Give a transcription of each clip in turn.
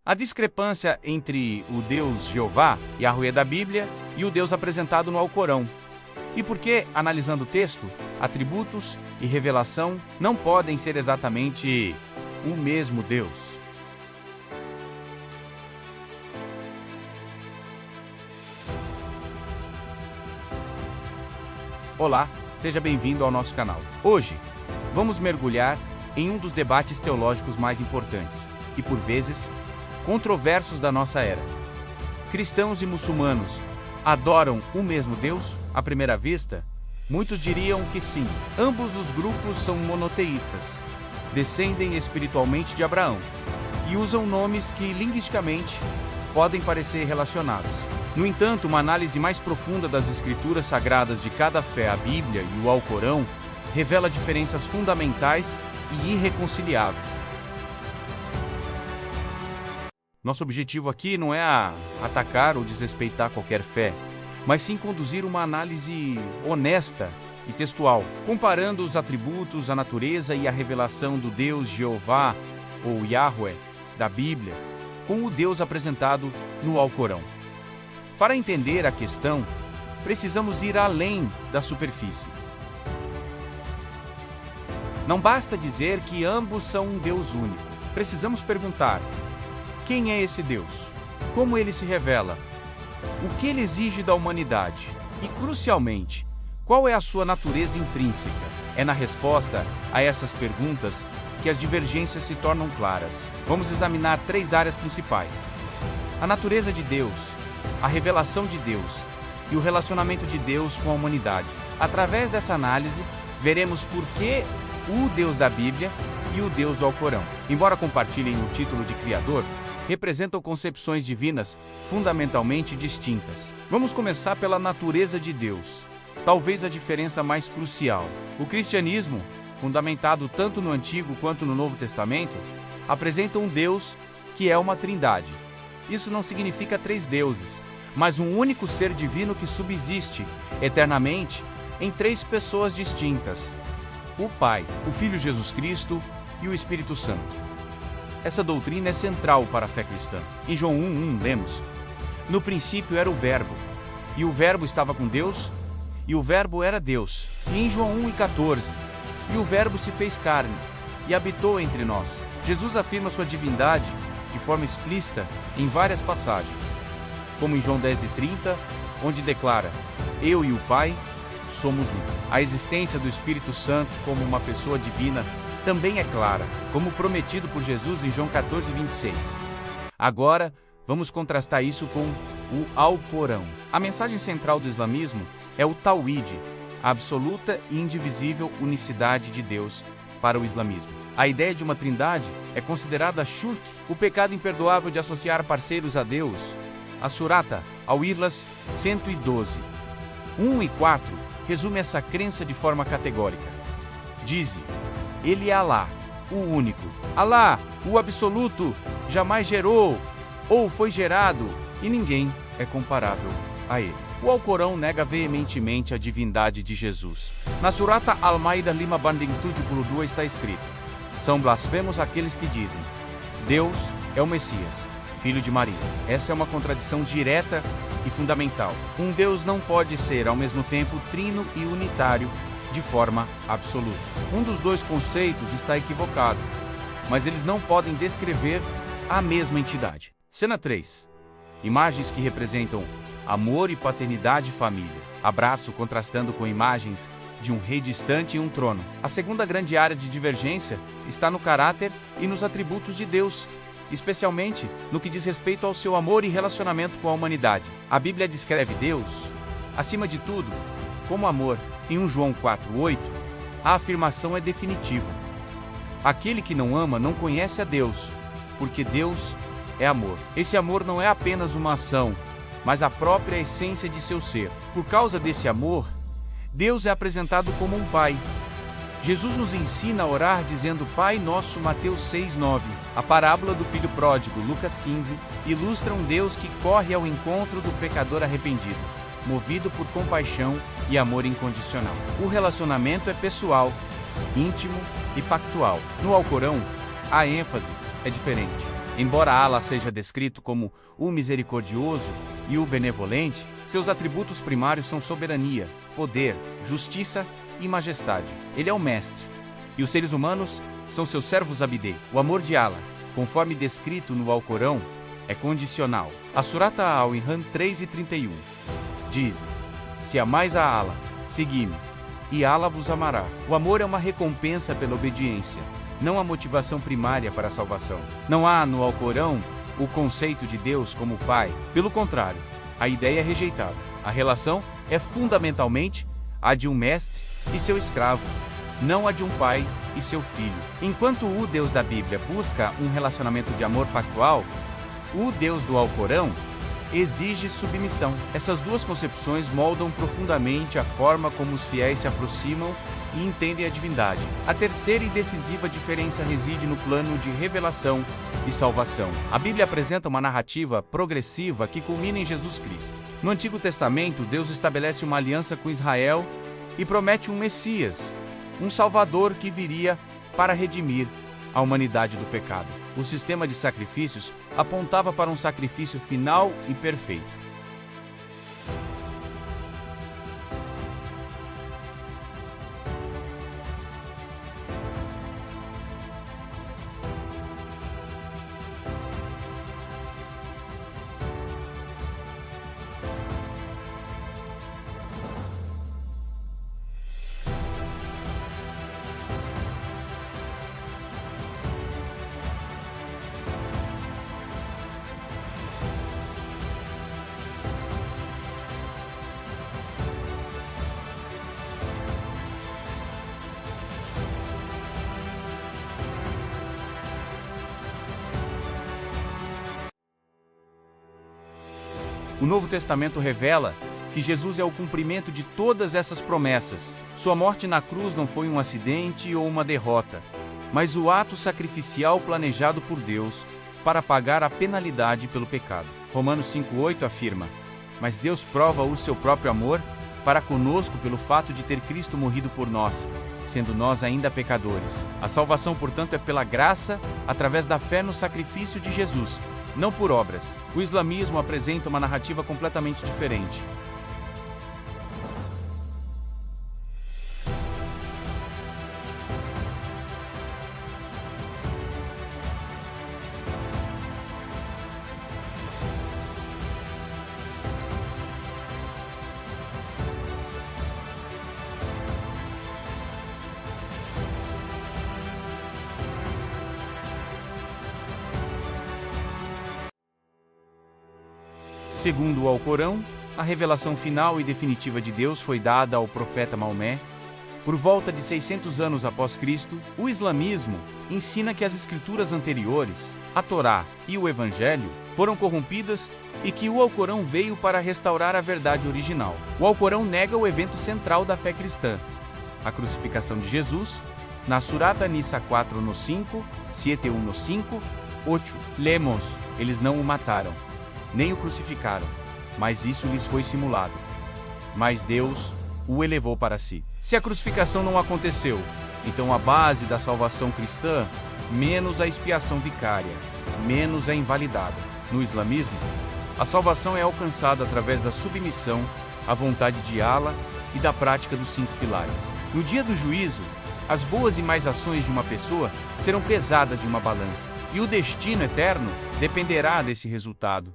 A discrepância entre o Deus Jeová, Yahweh da Bíblia, e o Deus apresentado no Alcorão. E por que, analisando o texto, atributos e revelação não podem ser exatamente o mesmo Deus? Olá, seja bem-vindo ao nosso canal. Hoje, vamos mergulhar em um dos debates teológicos mais importantes e, por vezes, controversos da nossa era. Cristãos e muçulmanos adoram o mesmo Deus? À primeira vista, muitos diriam que sim. Ambos os grupos são monoteístas, descendem espiritualmente de Abraão e usam nomes que, linguisticamente, podem parecer relacionados. No entanto, uma análise mais profunda das escrituras sagradas de cada fé, a Bíblia e o Alcorão, revela diferenças fundamentais e irreconciliáveis. Nosso objetivo aqui não é atacar ou desrespeitar qualquer fé, mas sim conduzir uma análise honesta e textual, comparando os atributos, a natureza e a revelação do Deus Jeová ou Yahweh da Bíblia com o Deus apresentado no Alcorão. Para entender a questão, precisamos ir além da superfície. Não basta dizer que ambos são um Deus único. Precisamos perguntar: quem é esse Deus? Como ele se revela? O que ele exige da humanidade? E, crucialmente, qual é a sua natureza intrínseca? É na resposta a essas perguntas que as divergências se tornam claras. Vamos examinar 3 áreas principais: a natureza de Deus, a revelação de Deus e o relacionamento de Deus com a humanidade. Através dessa análise, veremos por que o Deus da Bíblia e o Deus do Alcorão, embora compartilhem o título de Criador, representam concepções divinas fundamentalmente distintas. Vamos começar pela natureza de Deus, talvez a diferença mais crucial. O cristianismo, fundamentado tanto no Antigo quanto no Novo Testamento, apresenta um Deus que é uma trindade. Isso não significa 3 deuses, mas um único ser divino que subsiste eternamente em 3 pessoas distintas: o Pai, o Filho Jesus Cristo e o Espírito Santo. Essa doutrina é central para a fé cristã. Em João 1:1 lemos: no princípio era o Verbo, e o Verbo estava com Deus, e o Verbo era Deus. E em João 1:14, e o Verbo se fez carne, e habitou entre nós. Jesus afirma sua divindade de forma explícita em várias passagens, como em João 10:30, onde declara: eu e o Pai somos um. A existência do Espírito Santo como uma pessoa divina também é clara, como prometido por Jesus em João 14:26. Agora, vamos contrastar isso com o Alcorão. A mensagem central do islamismo é o Tawhid, a absoluta e indivisível unicidade de Deus para o islamismo. A ideia de uma trindade é considerada shirk, o pecado imperdoável de associar parceiros a Deus. A Surata Al-Ikhlas 112, 1 e 4 resume essa crença de forma categórica. Dize: ele é Alá, o único. Alá, o absoluto, jamais gerou ou foi gerado, e ninguém é comparável a ele. O Alcorão nega veementemente a divindade de Jesus. Na Surata Al-Maida 5:2 está escrito: são blasfemos aqueles que dizem: Deus é o Messias, filho de Maria. Essa é uma contradição direta e fundamental. Um Deus não pode ser ao mesmo tempo trino e unitário de forma absoluta. Um dos 2 conceitos está equivocado, mas eles não podem descrever a mesma entidade. Cena 3. Imagens que representam amor e paternidade e família. Abraço contrastando com imagens de um rei distante e um trono. A segunda grande área de divergência está no caráter e nos atributos de Deus, especialmente no que diz respeito ao seu amor e relacionamento com a humanidade. A Bíblia descreve Deus, acima de tudo, como amor. Em 1 João 4:8, a afirmação é definitiva: aquele que não ama não conhece a Deus, porque Deus é amor. Esse amor não é apenas uma ação, mas a própria essência de seu ser. Por causa desse amor, Deus é apresentado como um pai. Jesus nos ensina a orar dizendo Pai Nosso, Mateus 6:9. A parábola do filho pródigo, Lucas 15, ilustra um Deus que corre ao encontro do pecador arrependido, movido por compaixão e amor incondicional. O relacionamento é pessoal, íntimo e pactual. No Alcorão, a ênfase é diferente. Embora Allah seja descrito como o misericordioso e o benevolente, seus atributos primários são soberania, poder, justiça e majestade. Ele é o mestre, e os seres humanos são seus servos abdê. O amor de Allah, conforme descrito no Alcorão, é condicional. A Surata Al-Imran 3:31 diz: se amais a Allah, segui-me, e Allah vos amará. O amor é uma recompensa pela obediência, não a motivação primária para a salvação. Não há no Alcorão o conceito de Deus como Pai. Pelo contrário, a ideia é rejeitada. A relação é fundamentalmente a de um mestre e seu escravo, não a de um pai e seu filho. Enquanto o Deus da Bíblia busca um relacionamento de amor pactual, o Deus do Alcorão exige submissão. Essas duas concepções moldam profundamente a forma como os fiéis se aproximam e entendem a divindade. A terceira e decisiva diferença reside no plano de revelação e salvação. A Bíblia apresenta uma narrativa progressiva que culmina em Jesus Cristo. No Antigo Testamento, Deus estabelece uma aliança com Israel e promete um Messias, um Salvador que viria para redimir a humanidade do pecado. O sistema de sacrifícios apontava para um sacrifício final e perfeito. O Novo Testamento revela que Jesus é o cumprimento de todas essas promessas. Sua morte na cruz não foi um acidente ou uma derrota, mas o ato sacrificial planejado por Deus para pagar a penalidade pelo pecado. Romanos 5:8 afirma: mas Deus prova o seu próprio amor para conosco pelo fato de ter Cristo morrido por nós, sendo nós ainda pecadores. A salvação, portanto, é pela graça, através da fé no sacrifício de Jesus, não por obras. O islamismo apresenta uma narrativa completamente diferente. Segundo o Alcorão, a revelação final e definitiva de Deus foi dada ao profeta Maomé por volta de 600 anos após Cristo. O islamismo ensina que as escrituras anteriores, a Torá e o Evangelho, foram corrompidas e que o Alcorão veio para restaurar a verdade original. O Alcorão nega o evento central da fé cristã, a crucificação de Jesus, na Surata Nisa 4:5, 7:1-5, 8. Lemos: eles não o mataram, nem o crucificaram, mas isso lhes foi simulado. Mas Deus o elevou para si. Se a crucificação não aconteceu, então a base da salvação cristã, menos a expiação vicária, menos é invalidada. No islamismo, a salvação é alcançada através da submissão à vontade de Allah e da prática dos 5 pilares. No dia do juízo, as boas e más ações de uma pessoa serão pesadas em uma balança, e o destino eterno dependerá desse resultado,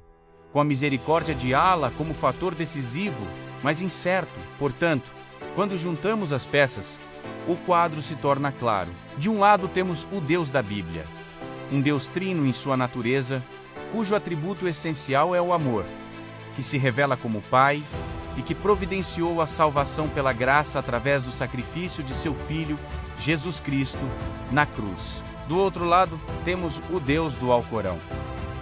com a misericórdia de Allah como fator decisivo, mas incerto. Portanto, quando juntamos as peças, o quadro se torna claro. De um lado temos o Deus da Bíblia, um Deus trino em sua natureza, cujo atributo essencial é o amor, que se revela como Pai e que providenciou a salvação pela graça através do sacrifício de seu Filho, Jesus Cristo, na cruz. Do outro lado, temos o Deus do Alcorão,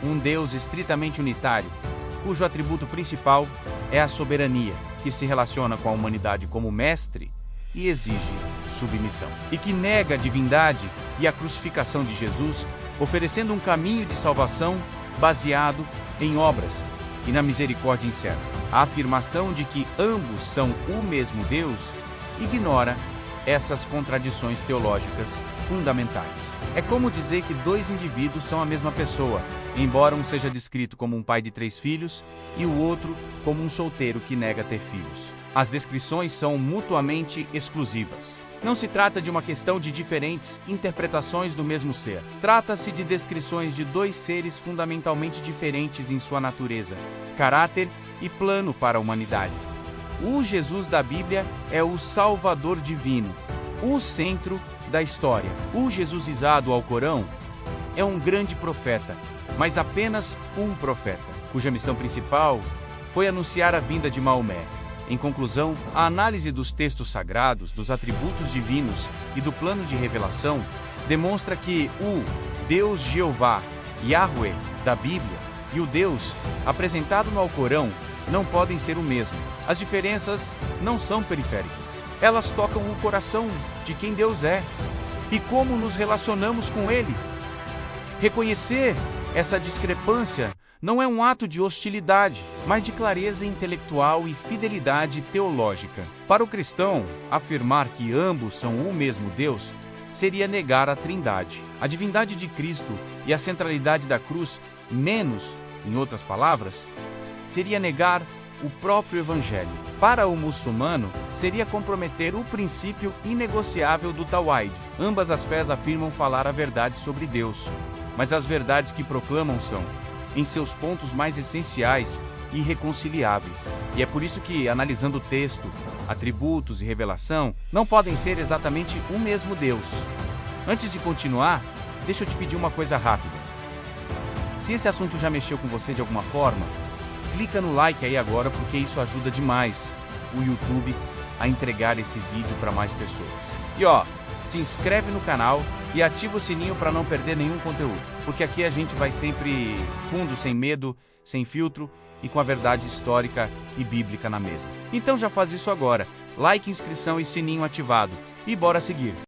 um Deus estritamente unitário, cujo atributo principal é a soberania, que se relaciona com a humanidade como mestre e exige submissão, e que nega a divindade e a crucificação de Jesus, oferecendo um caminho de salvação baseado em obras e na misericórdia incerta. A afirmação de que ambos são o mesmo Deus ignora essas contradições teológicas fundamentais. É como dizer que dois indivíduos são a mesma pessoa, embora um seja descrito como um pai de 3 filhos e o outro como um solteiro que nega ter filhos. As descrições são mutuamente exclusivas. Não se trata de uma questão de diferentes interpretações do mesmo ser. Trata-se de descrições de 2 seres fundamentalmente diferentes em sua natureza, caráter e plano para a humanidade. O Jesus da Bíblia é o Salvador divino, o centro da história. O Jesusizado ao Corão é um grande profeta, mas apenas um profeta, cuja missão principal foi anunciar a vinda de Maomé. Em conclusão, a análise dos textos sagrados, dos atributos divinos e do plano de revelação demonstra que o Deus Jeová, Yahweh, da Bíblia, e o Deus apresentado no Alcorão não podem ser o mesmo. As diferenças não são periféricas. Elas tocam o coração de quem Deus é e como nos relacionamos com Ele. Reconhecer essa discrepância não é um ato de hostilidade, mas de clareza intelectual e fidelidade teológica. Para o cristão, afirmar que ambos são o mesmo Deus seria negar a Trindade, a divindade de Cristo e a centralidade da cruz, menos, em outras palavras, seria negar o próprio Evangelho. Para o muçulmano, seria comprometer o princípio inegociável do Tawhid. Ambas as fés afirmam falar a verdade sobre Deus, mas as verdades que proclamam são, em seus pontos mais essenciais, irreconciliáveis. E é por isso que, analisando o texto, atributos e revelação, não podem ser exatamente o mesmo Deus. Antes de continuar, deixa eu te pedir uma coisa rápida. Se esse assunto já mexeu com você de alguma forma, clica no like aí agora, porque isso ajuda demais o YouTube a entregar esse vídeo para mais pessoas. E se inscreve no canal e ativa o sininho para não perder nenhum conteúdo, porque aqui a gente vai sempre fundo, sem medo, sem filtro e com a verdade histórica e bíblica na mesa. Então já faz isso agora, like, inscrição e sininho ativado, e bora seguir!